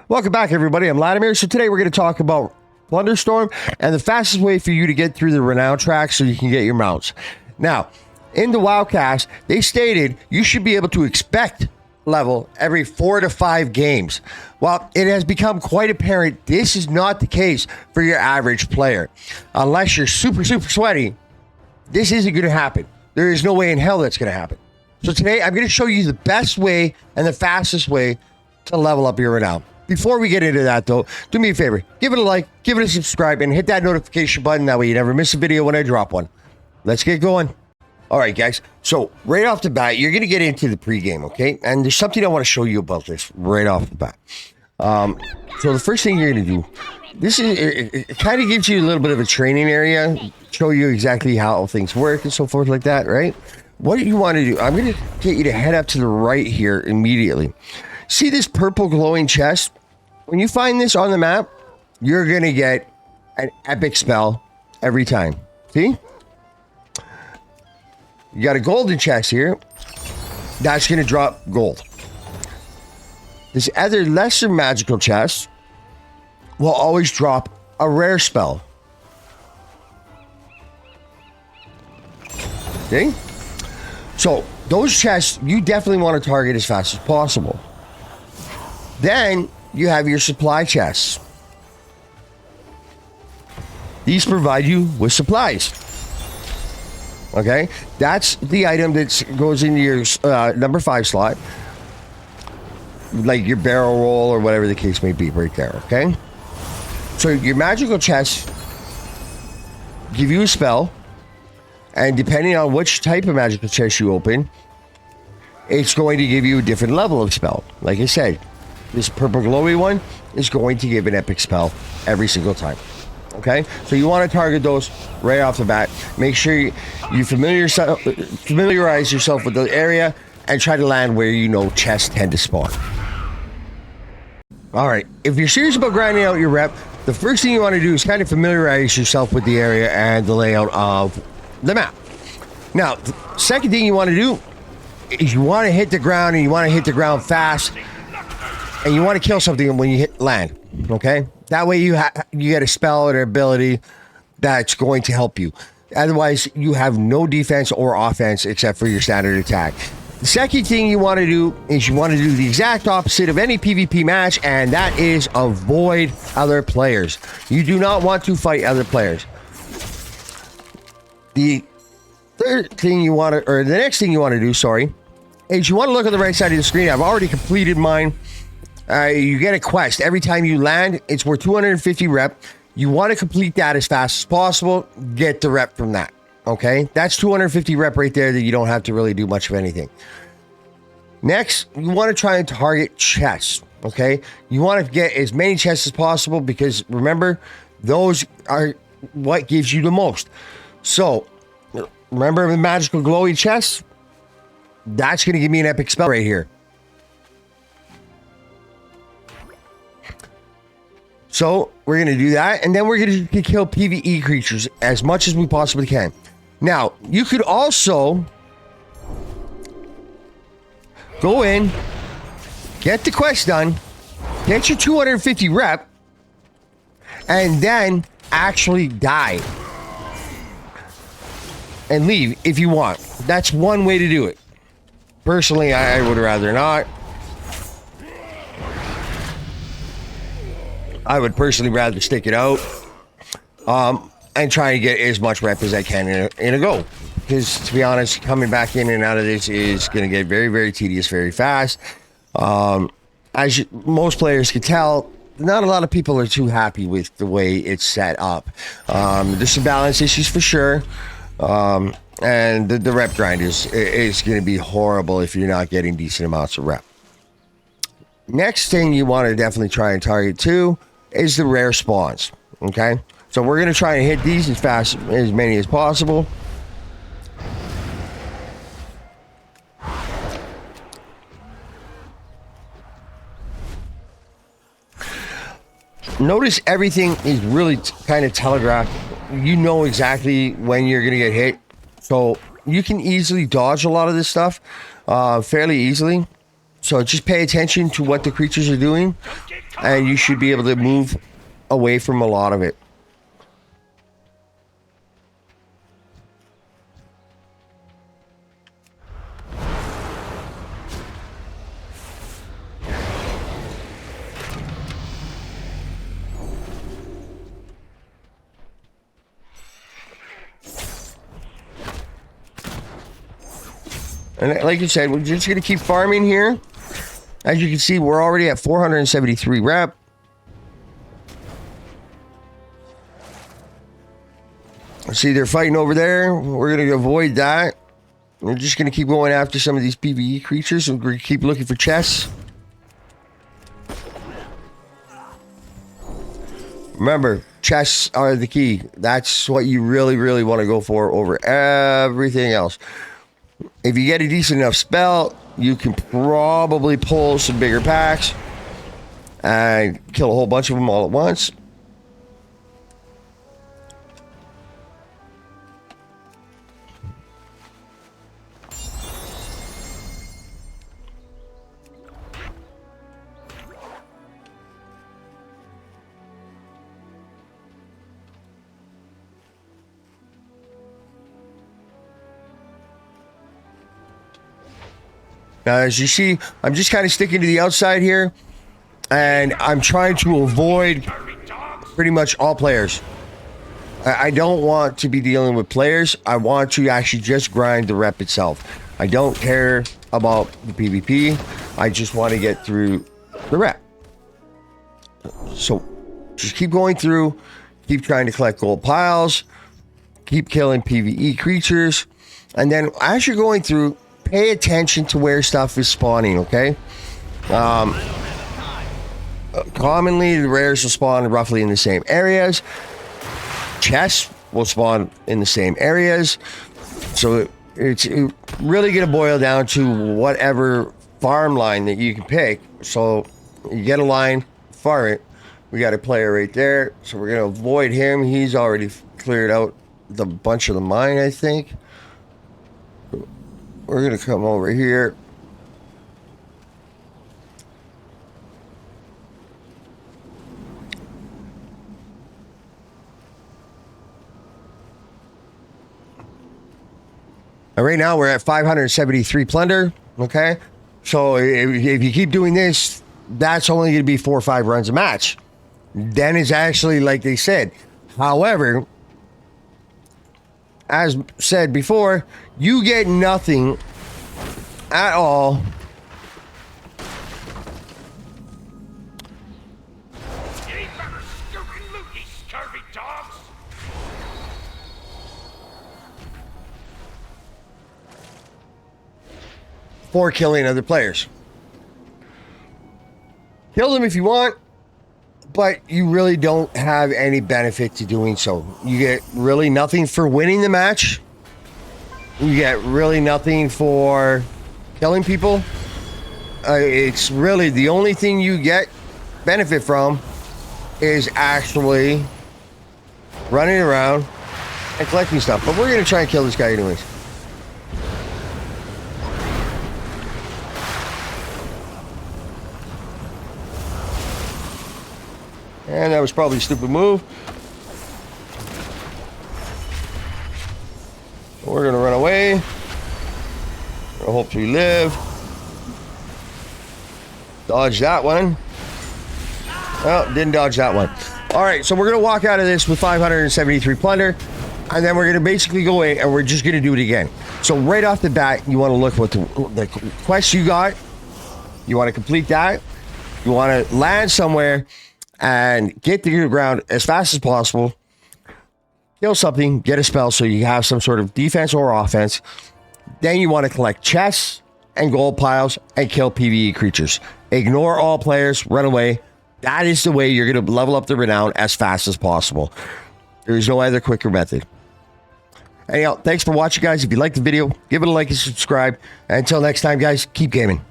Welcome back, everybody. I'm Latimer. So today we're going to talk about Plunderstorm and the fastest way for you to get through the Renown track so you can get your mounts. Now, in the Wildcast, they stated you should be able to expect level every 4 to 5 games. Well, it has become quite apparent this is not the case for your average player. Unless you're super sweaty, this isn't going to happen. There is no way in hell that's going to happen. So today I'm going to show you the best way and the fastest way to level up your Renown. Before we get into that, though, do me a favor. Give it a like, give it a subscribe, and hit that notification button. That way you never miss a video when I drop one. Let's get going. All right, guys. So right off the bat, you're going to get into the pregame, okay? And there's something I want to show you about this right off the bat. So the first thing you're going to do, it kind of gives you a little bit of a training area, show you exactly how things work and so forth like that, right? What you want to do, I'm going to get you to head up to the right here immediately. See this purple glowing chest? When you find this on the map, you're going to get an epic spell every time. See? You got a golden chest here. That's going to drop gold. This other lesser magical chest will always drop a rare spell. Okay? So, those chests, you definitely want to target as fast as possible. Then you have your supply chests. These provide you with supplies. Okay, that's the item that goes into your number 5 slot, like your barrel roll or whatever the case may be, right there. Okay, so your magical chests give you a spell, and depending on which type of magical chest you open, it's going to give you a different level of spell. Like I said, this purple glowy one is going to give an epic spell every single time. Okay, so you want to target those right off the bat. Make sure you familiarize yourself with the area and try to land where you know chests tend to spawn. All right, if you're serious about grinding out your rep, the first thing you want to do is kind of familiarize yourself with the area and the layout of the map. Now, the second thing you want to do is you want to hit the ground, and you want to hit the ground fast. And you want to kill something when you hit land, okay? That way you get a spell or ability that's going to help you. Otherwise, you have no defense or offense except for your standard attack. The second thing you want to do is you want to do the exact opposite of any PvP match, and that is avoid other players. You do not want to fight other players. The third thing you want to, or the next thing you want to do, sorry, is you want to look on the right side of the screen. I've already completed mine. You get a quest every time you land. It's worth 250 rep. You want to complete that as fast as possible. Get the rep from that. Okay, that's 250 rep right there that you don't have to really do much of anything. Next, you want to try and target chests. Okay, you want to get as many chests as possible because remember, those are what gives you the most. So remember the magical glowy chests? That's going to give me an epic spell right here. So we're going to do that, and then we're going to kill PvE creatures as much as we possibly can. Now, you could also go in, get the quest done, get your 250 rep, and then actually die. And leave if you want. That's one way to do it. Personally, I would rather not. I would personally rather stick it out and try and get as much rep as I can in a go. Because, to be honest, coming back in and out of this is going to get very tedious very fast. Most players can tell, not a lot of people are too happy with the way it's set up. There's some balance issues for sure. And the rep grind is going to be horrible if you're not getting decent amounts of rep. Next thing you want to definitely try and target too is the rare spawns. Okay, so we're going to try and hit these as many as possible. Notice everything is really kind of telegraphed. You know exactly when you're going to get hit, so you can easily dodge a lot of this stuff fairly easily. So just pay attention to what the creatures are doing. and you should be able to move away from a lot of it. And like you said, we're just going to keep farming here. As you can see, we're already at 473 rep. See, they're fighting over there. We're going to avoid that. We're just going to keep going after some of these PvE creatures. We're going to keep looking for chests. Remember, chests are the key. That's what you really, really want to go for over everything else. If you get a decent enough spell, you can probably pull some bigger packs and kill a whole bunch of them all at once. Now, as you see, I'm just kind of sticking to the outside here, and I'm trying to avoid pretty much all players. I don't want to be dealing with players. I want to actually just grind the rep itself. I don't care about the PvP. I just want to get through the rep. So just keep going through, keep trying to collect gold piles, keep killing PvE creatures, and then as you're going through, pay attention to where stuff is spawning, okay? Commonly, the rares will spawn roughly in the same areas. Chests will spawn in the same areas. So it's really going to boil down to whatever farm line that you can pick. So you get a line, farm it. We got a player right there. So we're going to avoid him. He's already cleared out the bunch of the mine, I think. We're going to come over here. And right now we're at 573 plunder. Okay. So if you keep doing this, that's only going to be 4 or 5 runs a match. Then it's actually like they said. However, as said before, you get nothing at all for killing other players. Kill them if you want, but you really don't have any benefit to doing so. You get really nothing for winning the match. You get really nothing for killing people. It's really the only thing you get benefit from is actually running around and collecting stuff. But we're going to try and kill this guy anyways. And that was probably a stupid move. We're going to run away. We'll hopefully live. Dodge that one. Well, didn't dodge that one. All right, so we're going to walk out of this with 573 plunder. And then we're going to basically go away and we're just going to do it again. So right off the bat, you want to look what the quest you got. You want to complete that. You want to land somewhere and get to the ground as fast as possible. Kill something, get a spell so you have some sort of defense or offense. Then you want to collect chests and gold piles and kill PvE creatures. Ignore all players, run away. That is the way you're going to level up the renown as fast as possible. There is no other quicker method. Anyhow, thanks for watching, guys. If you liked the video, give it a like and subscribe. And until next time, guys, keep gaming.